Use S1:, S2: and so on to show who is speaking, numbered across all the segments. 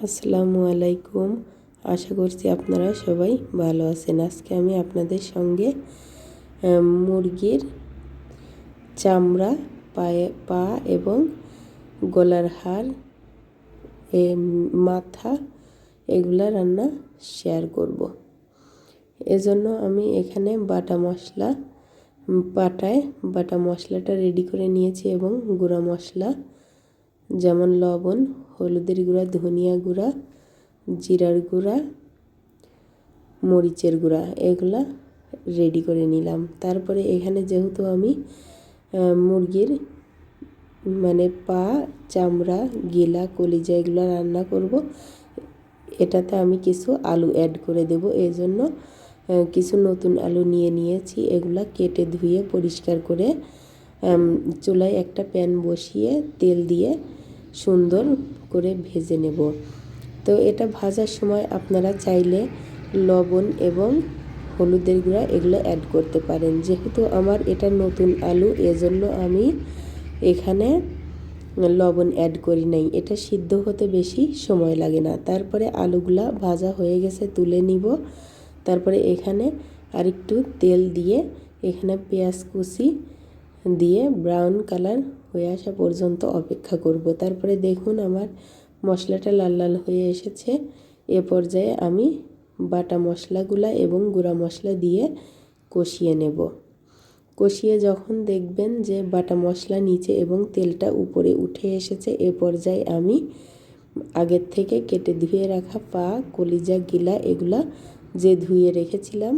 S1: আসসালামু আলাইকুম। আশা করছি আপনারা সবাই ভালো আছেন। আজকে আমি আপনাদের সঙ্গে মুরগির চামড়া, পা এবং গলার হাড়, মাথা এগুলা রান্না শেয়ার করব। এজন্য আমি এখানে বাটা মশলাটা রেডি করে নিয়েছি এবং গুঁড়া মশলা যেমন লবণ, হলুদের গুঁড়া, ধনিয়া গুঁড়া, জিরার গুঁড়া, মরিচের গুঁড়া এগুলা রেডি করে নিলাম। তারপরে এখানে যেহেতু আমি মুরগির পা, চামড়া, গিলা, কলিজা এগুলো রান্না করব, এটাতে আমি কিছু আলু অ্যাড করে দেব। এই জন্য কিছু নতুন আলু নিয়েছি। এগুলা কেটে ধুয়ে পরিষ্কার করে চুলায় একটা প্যান বসিয়ে তেল দিয়ে সুন্দর করে ভেজে নেব। তো এটা ভাজার সময় আপনারা চাইলে লবণ এবং হলুদের গুঁড়া এগুলো অ্যাড করতে পারেন। যেহেতু আমার এটা নতুন আলু, এজন্য আমি এখানে লবণ অ্যাড করি নাই। এটা সিদ্ধ হতে বেশি সময় লাগে না। তারপরে আলুগুলা ভাজা হয়ে গেছে, তুলে নিব। তারপরে এখানে আরেকটু তেল দিয়ে এখানে পেঁয়াজ কুচি দিয়ে ব্রাউন কালার হয়ে আসা পর্যন্ত অপেক্ষা করব। তারপরে দেখুন আমার মশলাটা লাল লাল হয়ে এসেছে। এ পর্যায়ে আমি বাটা মশলাগুলা এবং গুঁড়া মশলা দিয়ে কষিয়ে নেব। কষিয়ে যখন দেখবেন যে বাটা মশলা নিচে এবং তেলটা উপরে উঠে এসেছে, এ পর্যায়ে আমি আগের থেকে কেটে ধুয়ে রাখা পা, কলিজা, গিলা এগুলা যে ধুয়ে রেখেছিলাম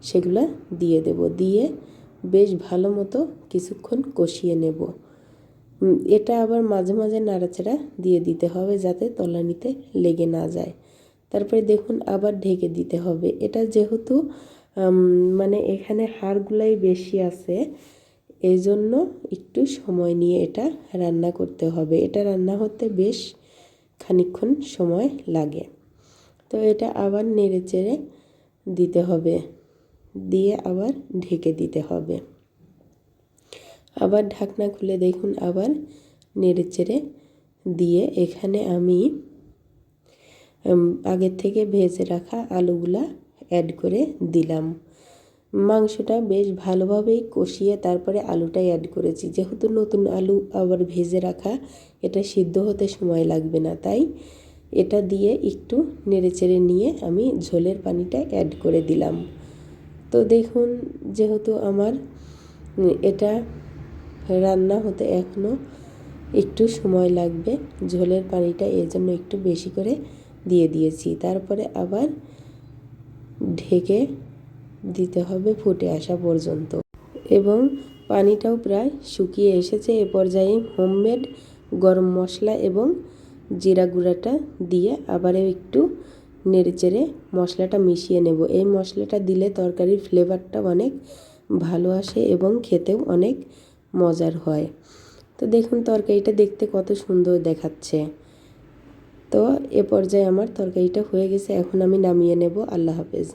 S1: সেগুলা দিয়ে দেব। দিয়ে বেশ ভালো মতো কিছুক্ষণ কষিয়ে নেব। এটা আবার মাঝে মাঝে নাড়াচাড়া দিয়ে দিতে হবে যাতে তলানিতে লেগে না যায়। তারপরে দেখুন আবার ঢেকে দিতে হবে। এটা যেহেতু এখানে হাড়গুলাই বেশি আছে, এই জন্য একটু সময় নিয়ে এটা রান্না করতে হবে। এটা রান্না হতে বেশ খানিকক্ষণ সময় লাগে। তো এটা আবার নেড়ে চেড়ে দিতে হবে, দিয়ে আবার ঢেকে দিতে হবে। আবার ঢাকনা খুলে দেখুন আবার নেড়ে চেড়ে দিয়ে এখানে আমি আগের থেকে ভেজে রাখা আলুগুলা অ্যাড করে দিলাম। মাংসটা বেশ ভালোভাবেই কষিয়ে তারপরে আলুটাই অ্যাড করেছি। যেহেতু নতুন আলু আবার ভেজে রাখা, এটা সিদ্ধ হতে সময় লাগবে না, তাই এটা দিয়ে একটু নেড়েচেড়ে নিয়ে আমি ঝোলের পানিটা অ্যাড করে দিলাম। তো দেখুন যেহেতু আমার এটা রান্না হতে এখনও একটু সময় লাগবে, ঝোলের পানিটা এর জন্য একটু বেশি করে দিয়ে দিয়েছি। তারপরে আবার ঢেকে দিতে হবে ফুটে আসা পর্যন্ত এবং পানিটাও প্রায় শুকিয়ে এসেছে। এ পর্যায়ে হোমমেড গরম মশলা এবং জিরা গুঁড়াটা দিয়ে আবারও একটু নেড়েচেড়ে মশলাটা মিশিয়ে নেব। এই মশলাটা দিলে তরকারির ফ্লেভারটা অনেক ভালো আসে এবং খেতেও অনেক মজার হয়। তো দেখুন তরকারিটা দেখতে কত সুন্দর দেখাচ্ছে। তো এ পর্যায়ে আমার তরকারিটা হয়ে গেছে, এখন আমি নামিয়ে নেব। আল্লাহ হাফেজ।